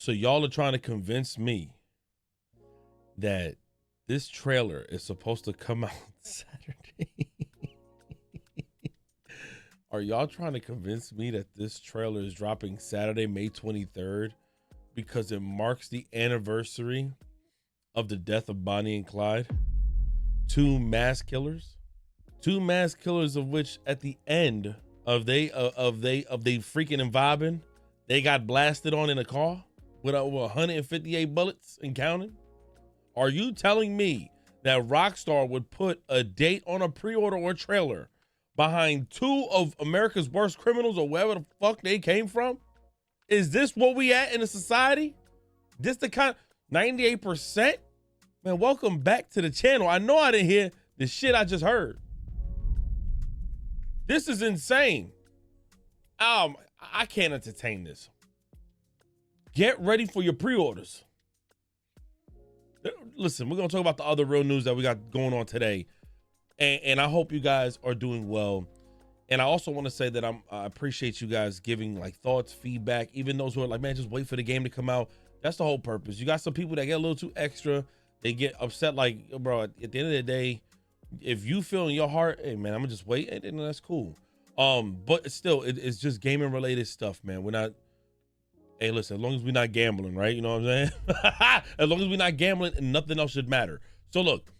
So y'all are trying to convince me that this trailer is supposed to come out Saturday. Are y'all trying to convince me that this trailer is dropping Saturday, May 23rd, because it marks the anniversary of the death of Bonnie and Clyde? Two mass killers of which at the end of they freaking and vibing, they got blasted on in a car with over 158 bullets and counting. Are you telling me that Rockstar would put a date on a pre-order or trailer behind two of America's worst criminals or wherever the fuck they came from? Is this what we at in a society? This the kind 98%? Man, welcome back to the channel. I know I didn't hear the shit I just heard. This is insane. I can't entertain this. Get ready for your pre-orders. Listen, we're going to talk about the other real news that we got going on today. And I hope you guys are doing well. And I also want to say that I appreciate you guys giving like thoughts, feedback, even those who are like, man, just wait for the game to come out. That's the whole purpose. You got some people that get a little too extra. They get upset like, bro, at the end of the day, if you feel in your heart, hey, man, I'm going to just wait. And that's cool. But still, it's just gaming related stuff, man. We're not. Hey, listen, as long as we're not gambling, right? You know what I'm saying? As long as we're not gambling, and nothing else should matter. So look,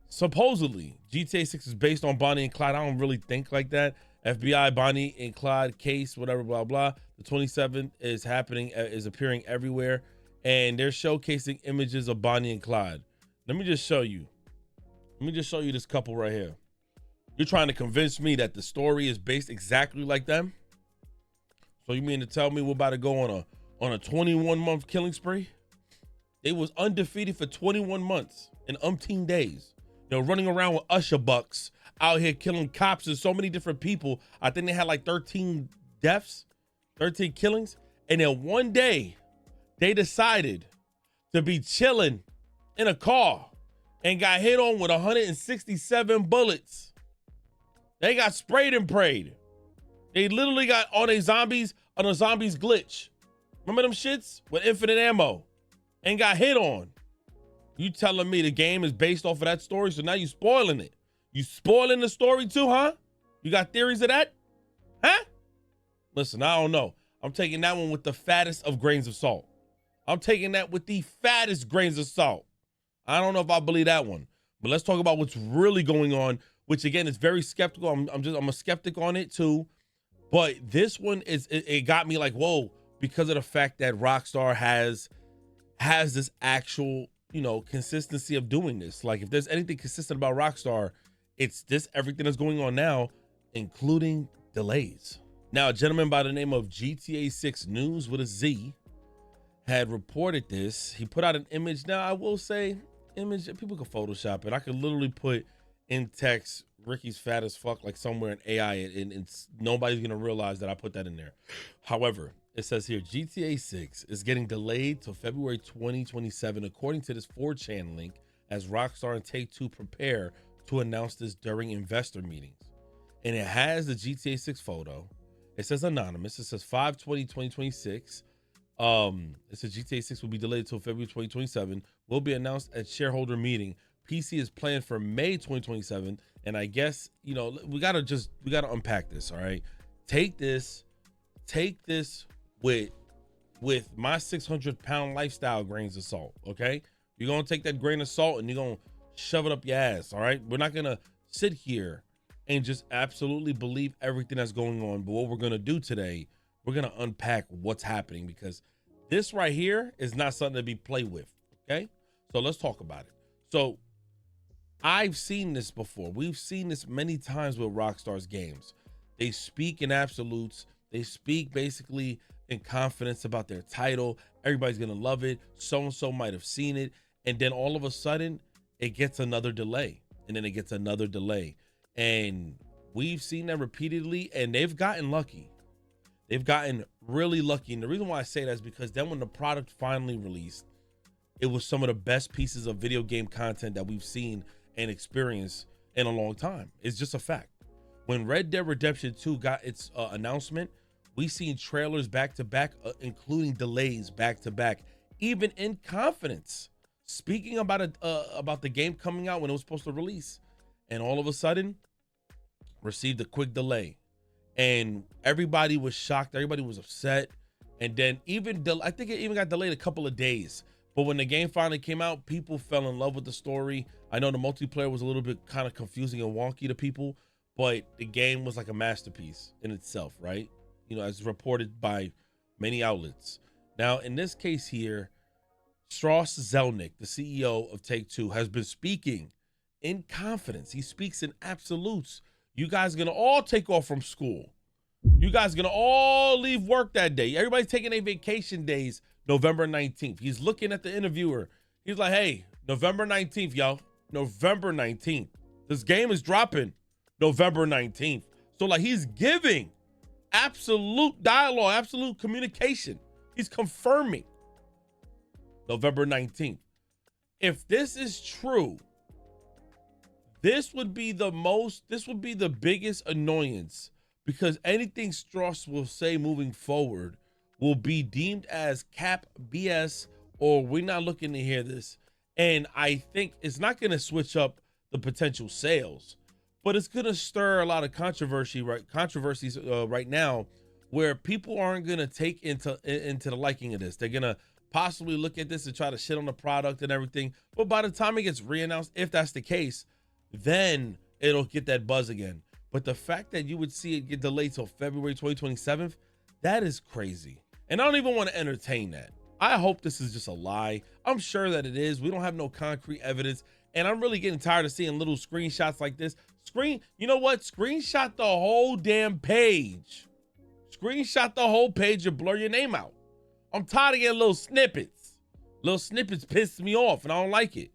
supposedly GTA 6 is based on Bonnie and Clyde. I don't really think like that. FBI Bonnie and Clyde case, whatever, blah, blah. The 27th is happening, is appearing everywhere. And they're showcasing images of Bonnie and Clyde. Let me just show you. Let me just show you this couple right here. You're trying to convince me that the story is based exactly like them? So you mean to tell me we're about to go on a 21-month killing spree? They was undefeated for 21 months and umpteen days. They're running around with Usher bucks out here killing cops and so many different people. I think they had like 13 deaths, 13 killings. And then one day they decided to be chilling in a car and got hit on with 167 bullets. They got sprayed and prayed. They literally got on a zombies glitch. Remember them shits with infinite ammo and got hit on? You telling me the game is based off of that story, so now you spoiling it. You spoiling the story too, huh? You got theories of that? Huh? Listen, I don't know. I'm taking that one with the fattest of grains of salt. I'm taking that with the fattest grains of salt. I don't know if I believe that one. But let's talk about what's really going on, which again is very skeptical. I'm a skeptic on it too. But this one it got me like, whoa, because of the fact that Rockstar has this actual, consistency of doing this. Like if there's anything consistent about Rockstar, it's this, everything that's going on now, including delays. Now, a gentleman by the name of GTA 6 News with a Z had reported this. He put out an image. Now, I will say, image, people can Photoshop it. I could literally put in text, Ricky's fat as fuck, like somewhere in AI, and nobody's going to realize that I put that in there. However, it says here, GTA 6 is getting delayed till February 2027, according to this 4chan link, as Rockstar and Take-Two prepare to announce this during investor meetings. And it has the GTA 6 photo. It says anonymous. It says 5/20/2026. It says GTA 6 will be delayed until February 2027. Will be announced at shareholder meeting. PC is planned for May 2027. And I guess, we gotta unpack this. All right. Take this with my 600-pound lifestyle grains of salt. Okay. You're gonna take that grain of salt and you're gonna shove it up your ass. All right. We're not gonna sit here and just absolutely believe everything that's going on. But what we're gonna do today, we're gonna unpack what's happening, because this right here is not something to be played with. Okay. So let's talk about it. So I've seen this before. We've seen this many times with Rockstar's games. They speak in absolutes. They speak basically in confidence about their title. Everybody's going to love it. So-and-so might have seen it. And then all of a sudden, it gets another delay. And then it gets another delay. And we've seen that repeatedly, and they've gotten lucky. They've gotten really lucky. And the reason why I say that is because then when the product finally released, it was some of the best pieces of video game content that we've seen and experienced in a long time. It's just a fact. When Red Dead Redemption 2 got its announcement, We've seen trailers back to back, including delays back to back, even in confidence. Speaking about the game coming out when it was supposed to release, and all of a sudden received a quick delay, and everybody was shocked. Everybody was upset, and then I think it even got delayed a couple of days. But when the game finally came out, people fell in love with the story. I know the multiplayer was a little bit kind of confusing and wonky to people, but the game was like a masterpiece in itself, right? You know, as reported by many outlets. Now, in this case here, Strauss Zelnick, the CEO of Take-Two, has been speaking in confidence. He speaks in absolutes. You guys are going to all take off from school. You guys are going to all leave work that day. Everybody's taking their vacation days November 19th. He's looking at the interviewer. He's like, hey, November 19th, yo. November 19th. This game is dropping November 19th. So, like, he's giving absolute dialogue, absolute communication. He's confirming November 19th. If this is true, this would be the biggest annoyance, because anything Strauss will say moving forward will be deemed as cap BS, or we're not looking to hear this. And I think it's not going to switch up the potential sales, but it's going to stir a lot of controversies right now, where people aren't going to take into the liking of this. They're going to possibly look at this and try to shit on the product and everything. But by the time it gets reannounced, if that's the case, then it'll get that buzz again. But the fact that you would see it get delayed till February 2027, that is crazy. And I don't even want to entertain that. I hope this is just a lie. I'm sure that it is. We don't have no concrete evidence. And I'm really getting tired of seeing little screenshots like this. You know what? Screenshot the whole damn page. Screenshot the whole page and blur your name out. I'm tired of getting little snippets. Little snippets piss me off, and I don't like it.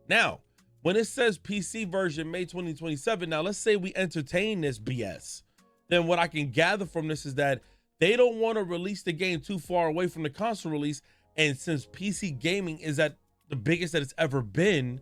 Now, when it says PC version May 2027, now let's say we entertain this BS. Then what I can gather from this is that they don't want to release the game too far away from the console release. And since PC gaming is at the biggest that it's ever been,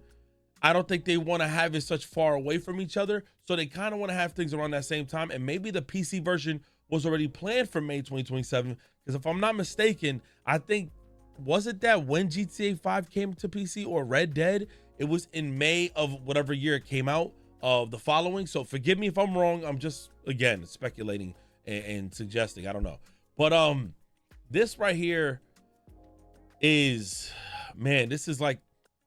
I don't think they want to have it such far away from each other. So they kind of want to have things around that same time. And maybe the PC version was already planned for May 2027. Because if I'm not mistaken, I think, was it that when GTA 5 came to PC or Red Dead, it was in May of whatever year it came out of the following. So forgive me if I'm wrong. I'm just, again, speculating and suggesting. I don't know. But this right here is, man, this is like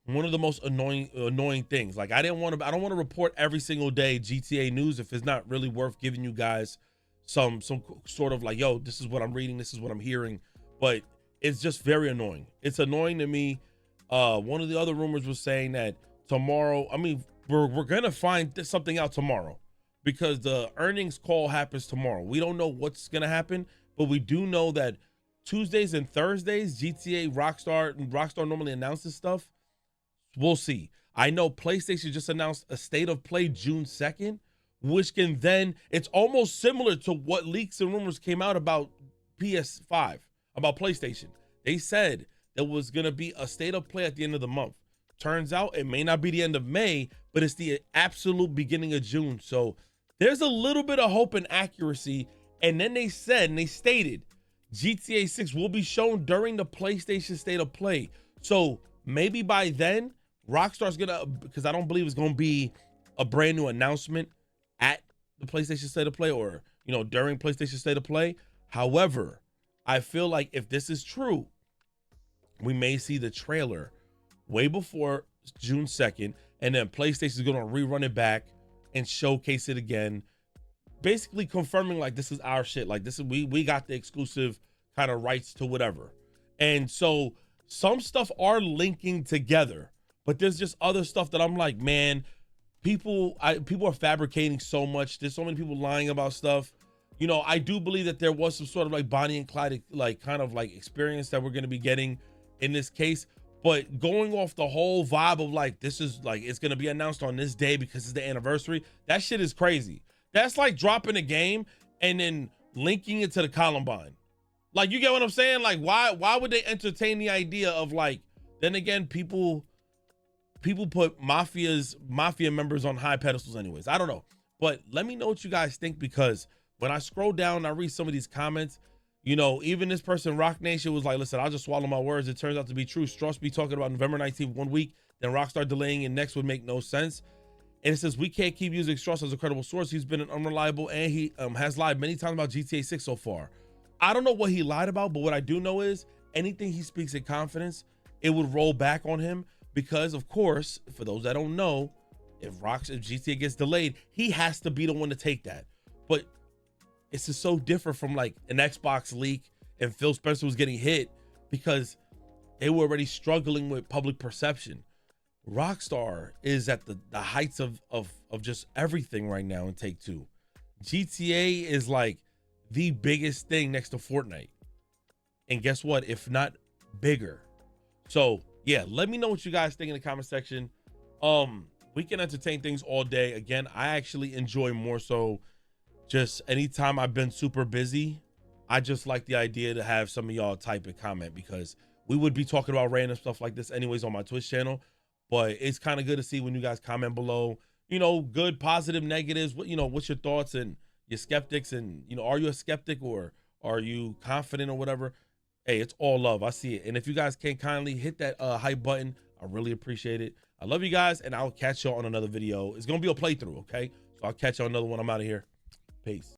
one of the most annoying things. Like, I don't want to report every single day GTA news if it's not really worth giving you guys some sort of like, yo, this is what I'm reading, this is what I'm hearing. But it's just very annoying. It's annoying to me. One of the other rumors was saying that tomorrow, I mean, we're gonna find something out tomorrow, because the earnings call happens tomorrow. We don't know what's gonna happen, but we do know that Tuesdays and Thursdays, GTA, Rockstar normally announces stuff. We'll see. I know PlayStation just announced a state of play June 2nd, which can then, it's almost similar to what leaks and rumors came out about PS5, about PlayStation. They said there was going to be a state of play at the end of the month. Turns out it may not be the end of May, but it's the absolute beginning of June. So there's a little bit of hope and accuracy. And then they said, and they stated, GTA 6 will be shown during the PlayStation state of play. So maybe by then, Rockstar's gonna, because I don't believe it's gonna be a brand new announcement at the PlayStation state of play, or, you know, during PlayStation state of play. However, I feel like if this is true, we may see the trailer way before June 2nd, and then PlayStation is gonna rerun it back and showcase it again, basically confirming like this is our shit. Like, this is, we got the exclusive kind of rights to whatever. And so some stuff are linking together, but there's just other stuff that I'm like, man, people are fabricating so much. There's so many people lying about stuff. You know, I do believe that there was some sort of like Bonnie and Clyde, like kind of like experience that we're going to be getting in this case. But going off the whole vibe of like, this is like, it's going to be announced on this day because it's the anniversary. That shit is crazy. That's like dropping a game and then linking it to the Columbine. Like, you get what I'm saying? Like, why would they entertain the idea of like, then again, people put mafia members on high pedestals anyways. I don't know. But let me know what you guys think, because when I scroll down and I read some of these comments, you know, even this person, Rock Nation, was like, listen, I'll just swallow my words. It turns out to be true. Strauss be talking about November 19th 1 week, then Rockstar delaying and next would make no sense. And it says, we can't keep using Strauss as a credible source. He's been an unreliable, and he has lied many times about GTA 6 so far. I don't know what he lied about, but what I do know is anything he speaks in confidence, it would roll back on him because, of course, for those that don't know, if GTA gets delayed, he has to be the one to take that. But it's just so different from like an Xbox leak and Phil Spencer was getting hit because they were already struggling with public perception. Rockstar is at the heights of just everything right now in Take-Two. GTA is like the biggest thing next to Fortnite. And guess what? If not bigger. So yeah, let me know what you guys think in the comment section. We can entertain things all day. Again, I actually enjoy more so just anytime I've been super busy. I just like the idea to have some of y'all type and comment because we would be talking about random stuff like this anyways on my Twitch channel. But it's kind of good to see when you guys comment below, you know, good, positive, negatives. What, you know, what's your thoughts and your skeptics, and, you know, are you a skeptic or are you confident or whatever? Hey, it's all love. I see it. And if you guys can kindly hit that hype button, I really appreciate it. I love you guys, and I'll catch y'all on another video. It's going to be a playthrough, okay? So I'll catch y'all on another one. I'm out of here. Peace.